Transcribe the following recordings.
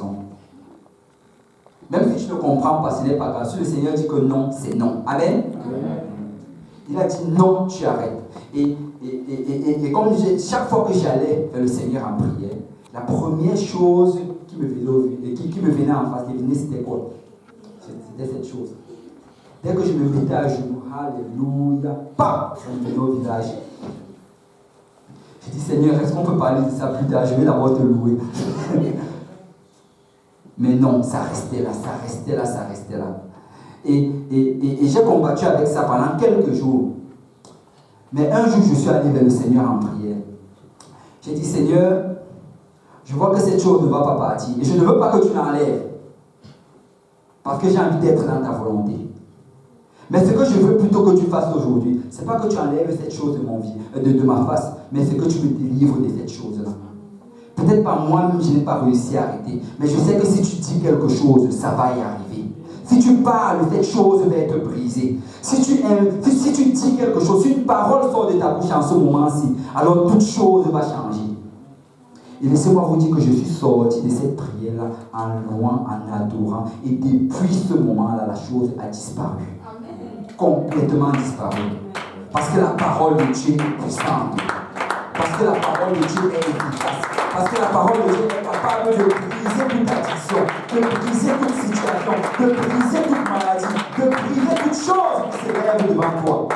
raison. Même si tu ne comprends pas, ce n'est pas grave. Si le Seigneur dit que non, c'est non. Amen. Il a dit non, tu arrêtes. Et comme chaque fois que j'allais vers le Seigneur en prière, la première chose qui me venait en face, c'était quoi? C'était cette chose. Dès que je me mettais à genoux, alléluia, pam, ça me venait au visage. J'ai dit, Seigneur, est-ce qu'on peut parler de ça plus tard? Je vais d'abord te louer. Mais non, ça restait là, ça restait là, ça restait là. Et j'ai combattu avec ça pendant quelques jours. Mais un jour, je suis allé vers le Seigneur en prière. J'ai dit, Seigneur, je vois que cette chose ne va pas partir. Et je ne veux pas que tu l'enlèves. Parce que j'ai envie d'être dans ta volonté. Mais ce que je veux plutôt que tu fasses aujourd'hui, ce n'est pas que tu enlèves cette chose de ma face, mais c'est que tu me délivres de cette chose-là. Peut-être pas moi-même, je n'ai pas réussi à arrêter. Mais je sais que si tu dis quelque chose, ça va y arriver. Si tu parles, cette chose va être brisée. Si tu dis quelque chose, si une parole sort de ta bouche en ce moment-ci, alors toute chose va changer. Et laissez-moi vous dire que je suis sorti de cette prière-là en louant, en adorant. Et depuis ce moment-là, la chose a disparu. Amen. Complètement disparu. Parce que la parole de Dieu est puissante. Parce que la parole de Dieu est efficace. Parce que la parole de Dieu est capable de briser toute addiction, de briser toute situation, de briser toute maladie, de briser toute chose qui se lève devant toi.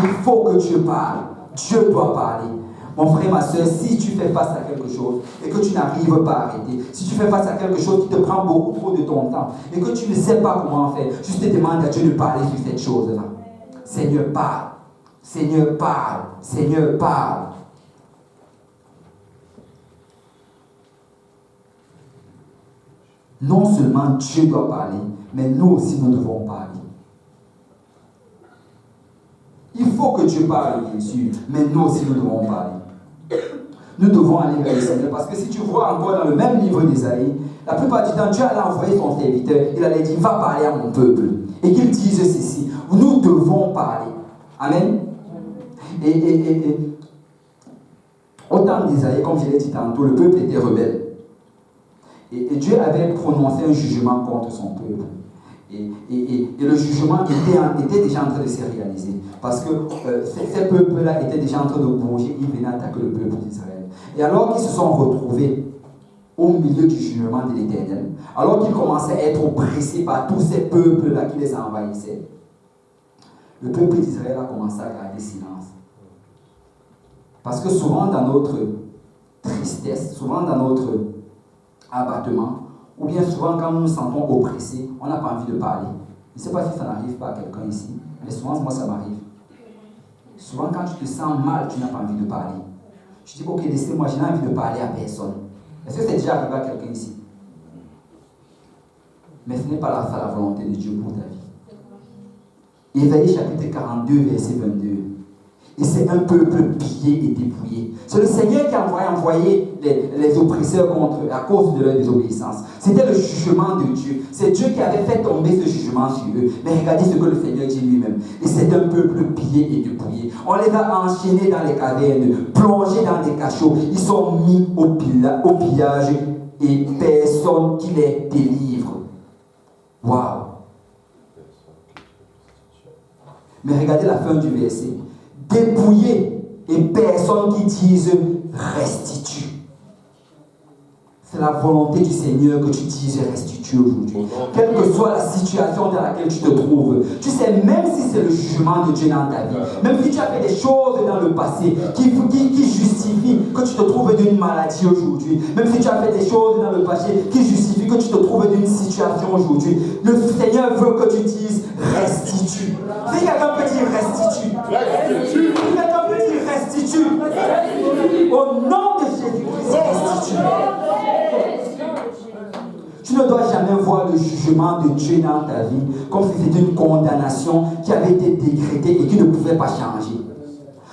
Il faut que Dieu parle. Dieu doit parler. Mon frère, ma soeur, si tu fais face à quelque chose et que tu n'arrives pas à arrêter, si tu fais face à quelque chose qui te prend beaucoup trop de ton temps et que tu ne sais pas comment faire, juste demande à Dieu de parler sur cette chose-là. Seigneur, parle. Seigneur, parle. Seigneur, parle. Non seulement Dieu doit parler, mais nous aussi nous devons parler. Il faut que Dieu parle, bien sûr, mais nous aussi nous devons parler. Nous devons aller vers le Seigneur, parce que si tu vois encore dans le même livre d'Ésaïe, la plupart du temps, Dieu allait envoyer son serviteur, il allait dire, va parler à mon peuple. Et qu'il dise ceci, nous devons parler. Amen. Et au temps d'Ésaïe, comme je l'ai dit tantôt, le peuple était rebelle. Et Dieu avait prononcé un jugement contre son peuple. Et le jugement était déjà en train de se réaliser. Parce que ces peuples-là étaient déjà en train de bouger, ils venaient attaquer le peuple d'Israël. Et alors qu'ils se sont retrouvés au milieu du jugement de l'Éternel, alors qu'ils commençaient à être oppressés par tous ces peuples-là qui les envahissaient, le peuple d'Israël a commencé à garder silence. Parce que souvent dans notre tristesse, souvent dans notre abattement, ou bien souvent quand nous nous sentons oppressés, on n'a pas envie de parler. Je ne sais pas si ça n'arrive pas à quelqu'un ici, mais souvent moi ça m'arrive. Souvent quand tu te sens mal, tu n'as pas envie de parler. Je dis ok, laissez-moi, je n'ai envie de parler à personne. Est-ce que c'est déjà arrivé à quelqu'un ici? Mais ce n'est pas la volonté de Dieu pour ta vie. Ésaïe chapitre 42, verset 22. Et c'est un peuple pillé et dépouillé. C'est le Seigneur qui a envoyé les oppresseurs à cause de leur désobéissance. C'était le jugement de Dieu. C'est Dieu qui avait fait tomber ce jugement sur eux. Mais regardez ce que le Seigneur dit lui-même. Et c'est un peuple pillé et dépouillé. On les a enchaînés dans les cavernes, plongés dans des cachots. Ils sont mis au pillage et personne qui les délivre. Waouh! Mais regardez la fin du verset. Dépouillés et personne qui dise restitue. C'est la volonté du Seigneur que tu dises restitue aujourd'hui. Quelle que soit la situation dans laquelle tu te trouves, tu sais, même si c'est le jugement de Dieu dans ta vie, même si tu as fait des choses dans le passé qui justifient que tu te trouves d'une maladie aujourd'hui, même si tu as fait des choses dans le passé qui justifient que tu te trouves d'une situation aujourd'hui, le Seigneur veut que tu dises restitue. Si quelqu'un peut dire restitue, si quelqu'un peut dire restitue, au nom de Jésus-Christ, restitue. Tu ne dois jamais voir le jugement de Dieu dans ta vie comme si c'était une condamnation qui avait été décrétée et qui ne pouvait pas changer.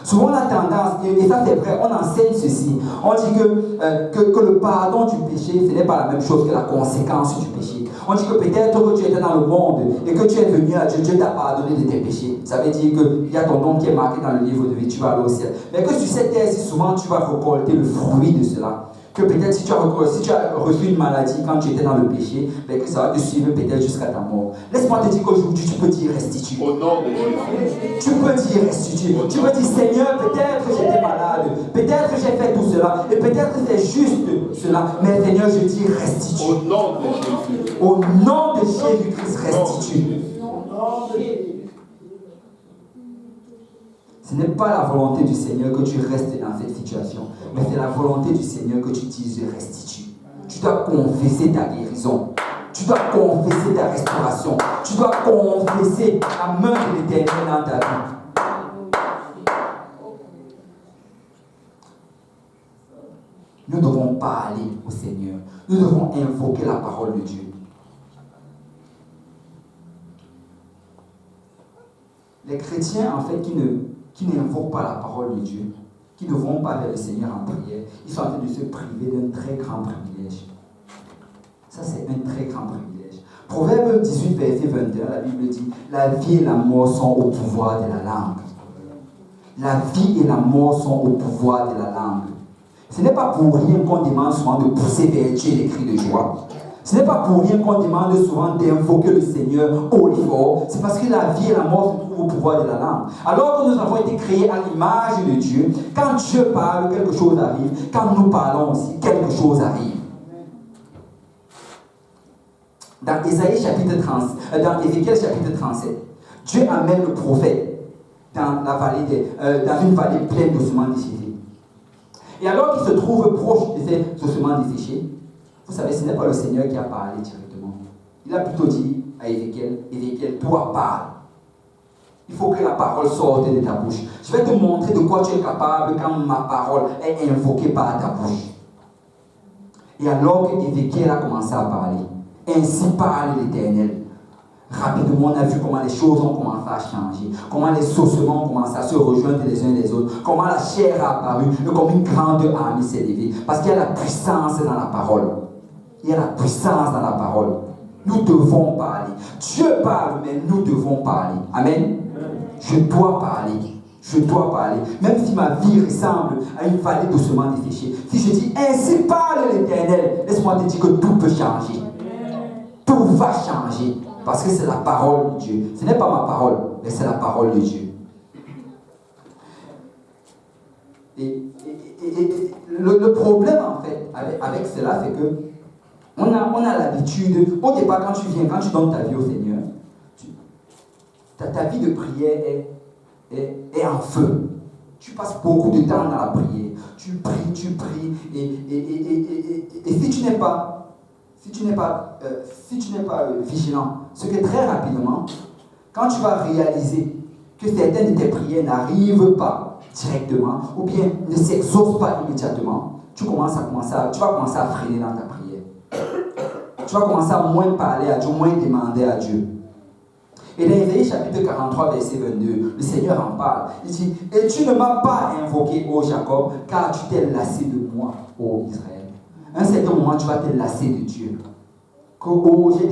Souvent on a tendance, et ça c'est vrai, on enseigne ceci, on dit que le pardon du péché, ce n'est pas la même chose que la conséquence du péché. On dit que peut-être que tu étais dans le monde et que tu es venu à Dieu, Dieu t'a pardonné de tes péchés. Ça veut dire qu'il y a ton nom qui est marqué dans le livre de vie, tu vas aller au ciel. Mais que sur cette terre, si souvent tu vas récolter le fruit de cela. Que peut-être si tu as reçu une maladie quand tu étais dans le péché, ben que ça va te suivre peut-être jusqu'à ta mort. Laisse-moi te dire qu'aujourd'hui, tu peux dire restitue. Au nom de Jésus. Tu peux dire restitue. Tu peux dire Seigneur, peut-être j'étais malade, peut-être j'ai fait tout cela, et peut-être c'est juste cela, mais Seigneur, je dis restitue. Au nom de Jésus. Au nom de Jésus-Christ, restitue. Ce n'est pas la volonté du Seigneur que tu restes dans cette situation, mais c'est la volonté du Seigneur que tu dises je restitue. Tu dois confesser ta guérison. Tu dois confesser ta restauration. Tu dois confesser la main de l'Éternel dans ta vie. Nous devons parler au Seigneur. Nous devons invoquer la parole de Dieu. Les chrétiens, en fait, qui n'invoquent pas la parole de Dieu, qui ne vont pas vers le Seigneur en prière, ils sont en train de se priver d'un très grand privilège. Ça, c'est un très grand privilège. Proverbe 18, verset 21, la Bible dit « La vie et la mort sont au pouvoir de la langue. » La vie et la mort sont au pouvoir de la langue. Ce n'est pas pour rien qu'on demande souvent de pousser vers Dieu les cris de joie. Ce n'est pas pour rien qu'on demande souvent d'invoquer le Seigneur haut et fort. C'est parce que la vie et la mort se trouvent au pouvoir de la langue. Alors que nous avons été créés à l'image de Dieu, quand Dieu parle, quelque chose arrive. Quand nous parlons aussi, quelque chose arrive. Dans Ésaïe chapitre 30, dans Ézéchiel chapitre 37, Dieu amène le prophète dans une vallée pleine d'ossements déchirés. Et alors qu'il se trouve proche de ces ossements desséchés, vous savez, ce n'est pas le Seigneur qui a parlé directement. Il a plutôt dit à Ézéchiel, toi parle. Il faut que la parole sorte de ta bouche. Je vais te montrer de quoi tu es capable quand ma parole est invoquée par ta bouche. Et alors qu'Ézéchiel a commencé à parler, ainsi parle l'Éternel. Rapidement, on a vu comment les choses ont commencé à changer, comment les ossements ont commencé à se rejoindre les uns les autres, comment la chair a apparu, et comme une grande armée s'est levée. Parce qu'il y a la puissance dans la parole. Il y a la puissance dans la parole. Nous devons parler. Dieu parle, mais nous devons parler. Amen. Je dois parler. Je dois parler. Même si ma vie ressemble à une vallée d'ossements desséchés. Si je dis ainsi parle l'Éternel, laisse-moi te dire que tout peut changer. Tout va changer. Parce que c'est la parole de Dieu. Ce n'est pas ma parole, mais c'est la parole de Dieu. Et le problème, en fait, avec cela, c'est que on a l'habitude, au départ, quand tu donnes ta vie au Seigneur, ta vie de prière est en feu. Tu passes beaucoup de temps dans la prière. Tu pries, et si tu n'es pas vigilant, ce que très rapidement, quand tu vas réaliser que certaines de tes prières n'arrivent pas directement, ou bien ne s'exaucent pas immédiatement, tu vas commencer à freiner dans ta prière. Tu vas commencer à moins parler à Dieu, moins demander à Dieu. Et dans Ésaïe chapitre 43, verset 22, le Seigneur en parle. Il dit, et tu ne m'as pas invoqué, ô Jacob, car tu t'es lassé de moi, ô Israël. À un certain moment, tu vas te lasser de Dieu. Que, oh, je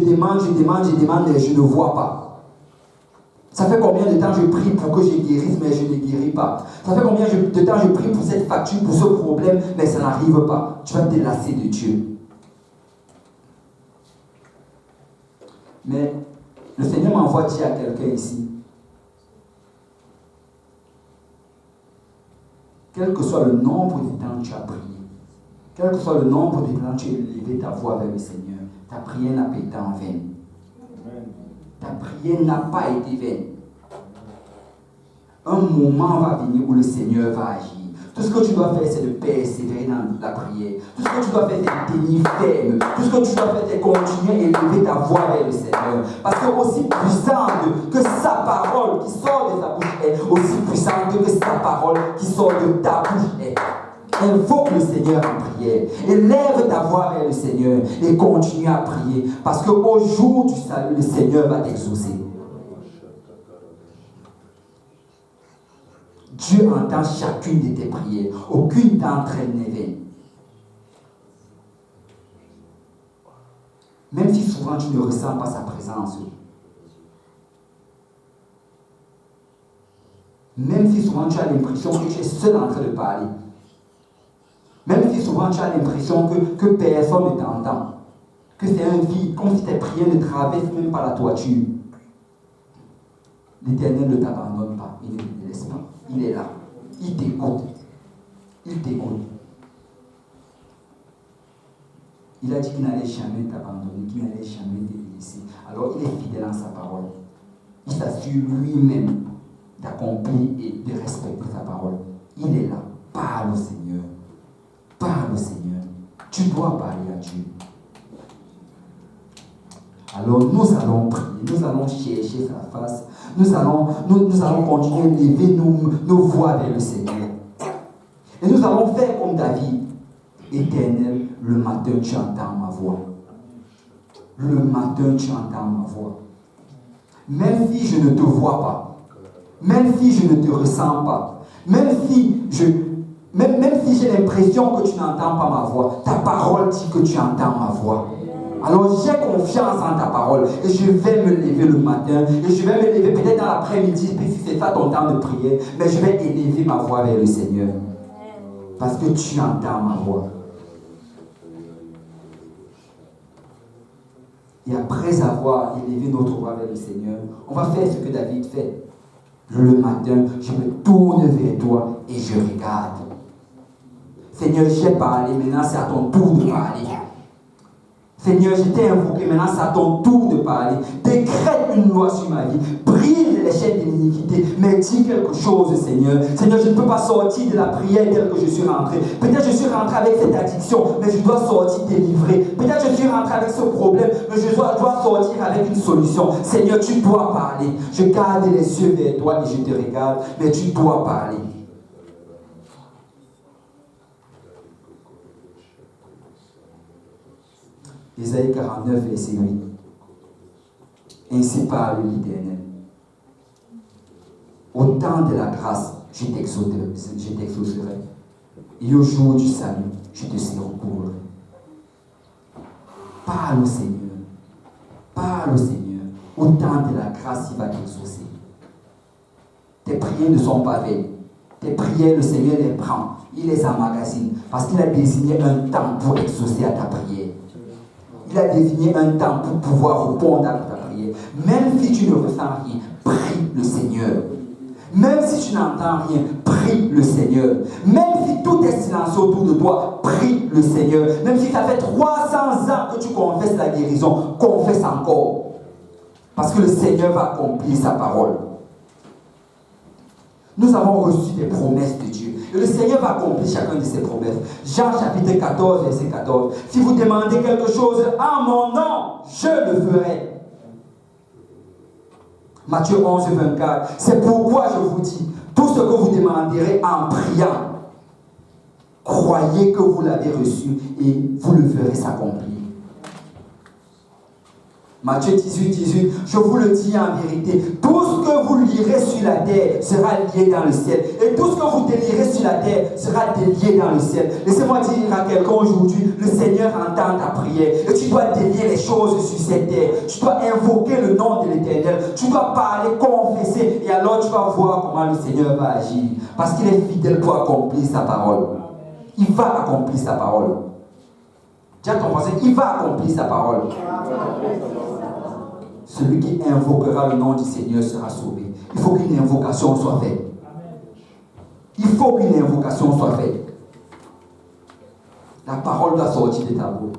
demande, mais je ne vois pas. Ça fait combien de temps je prie pour que je guérisse, mais je ne guéris pas. Ça fait combien de temps je prie pour cette facture, pour ce problème, mais ça n'arrive pas. Tu vas te lasser de Dieu. Mais le Seigneur m'envoie dire à quelqu'un ici, quel que soit le nombre de temps que tu as prié, quel que soit le nombre de temps que tu as élevé ta voix vers le Seigneur, ta prière n'a pas été en vain. Ta prière n'a pas été vaine. Un moment va venir où le Seigneur va agir. Tout ce que tu dois faire, c'est de persévérer dans la prière. Tout ce que tu dois faire, c'est de tenir ferme. Tout ce que tu dois faire, c'est de continuer à élever ta voix vers le Seigneur. Parce que aussi puissante que sa parole qui sort de ta bouche est, aussi puissante que sa parole qui sort de ta bouche est. Invoque le Seigneur en prière. Élève ta voix vers le Seigneur et continue à prier. Parce qu'au jour du salut, le Seigneur va t'exaucer. Dieu entend chacune de tes prières. Aucune d'entre elles n'est vaine. Même si souvent tu ne ressens pas sa présence. Même si souvent tu as l'impression que tu es seul en train de parler. Même souvent tu as l'impression que personne ne t'entend. Que c'est un vide, comme si tes prières ne traversent même pas la toiture. L'Éternel ne t'abandonne pas, il ne te laisse pas. Il est là, il t'écoute. Il t'écoute. Il a dit qu'il n'allait jamais t'abandonner, qu'il n'allait jamais te laisser. Alors il est fidèle en sa parole. Il s'assure lui-même d'accomplir et de respecter sa parole. Il est là. Parle au Seigneur. Parle au Seigneur. Tu dois parler à Dieu. Alors nous allons prier, nous allons chercher sa face, nous allons continuer à lever nos voix vers le Seigneur. Et nous allons faire comme David. Éternel, le matin tu entends ma voix. Le matin tu entends ma voix. Même si je ne te vois pas, même si je ne te ressens pas, même si j'ai l'impression que tu n'entends pas ma voix, ta parole dit que tu entends ma voix. Alors j'ai confiance en ta parole et je vais me lever le matin et je vais me lever peut-être dans l'après-midi, puis si c'est pas ton temps de prière, mais je vais élever ma voix vers le Seigneur. Parce que tu entends ma voix. Et après avoir élevé notre voix vers le Seigneur, on va faire ce que David fait. Le matin, je me tourne vers toi et je regarde. Seigneur, j'ai parlé, maintenant c'est à ton tour de parler. Seigneur, je t'ai invoqué, maintenant c'est à ton tour de parler. Décrète une loi sur ma vie. Brise les chaînes de l'iniquité. Mais dis quelque chose, Seigneur. Seigneur, je ne peux pas sortir de la prière telle que je suis rentré. Peut-être je suis rentré avec cette addiction, mais je dois sortir délivré. Peut-être je suis rentré avec ce problème, mais je dois sortir avec une solution. Seigneur, tu dois parler. Je garde les yeux vers toi et je te regarde, mais tu dois parler. Ésaïe 49, verset 8. Ainsi parle l'Éternel. Au temps de la grâce, je t'exaucerai. Et au jour du salut, je te secourrai. Parle au Seigneur. Parle au Seigneur. Au temps de la grâce, il va t'exaucer. Tes prières ne sont pas vaines. Tes prières, le Seigneur les prend. Il les emmagasine. Parce qu'il a désigné un temps pour exaucer à ta prière. Il a désigné un temps pour pouvoir répondre à ta prière. Même si tu ne ressens rien, prie le Seigneur. Même si tu n'entends rien, prie le Seigneur. Même si tout est silencieux autour de toi, prie le Seigneur. Même si ça fait 300 ans que tu confesses la guérison, confesse encore. Parce que le Seigneur va accomplir sa parole. Nous avons reçu des promesses de Dieu. Et le Seigneur va accomplir chacune de ses promesses. Jean chapitre 14, verset 14. Si vous demandez quelque chose en mon nom, je le ferai. Matthieu 11, 24. C'est pourquoi je vous dis, tout ce que vous demanderez en priant, croyez que vous l'avez reçu et vous le verrez s'accomplir. Matthieu 18, 18, je vous le dis en vérité, tout ce que vous lirez sur la terre sera lié dans le ciel. Et tout ce que vous délirez sur la terre sera délié dans le ciel. Laissez-moi dire à quelqu'un aujourd'hui, le Seigneur entend ta prière. Et tu dois délier les choses sur cette terre. Tu dois invoquer le nom de l'Éternel. Tu dois parler, confesser. Et alors tu vas voir comment le Seigneur va agir. Parce qu'il est fidèle pour accomplir sa parole. Il va accomplir sa parole. Dis à ton voisin, il va accomplir sa parole. Celui qui invoquera le nom du Seigneur sera sauvé. Il faut qu'une invocation soit faite. Il faut qu'une invocation soit faite. La parole doit sortir de ta bouche.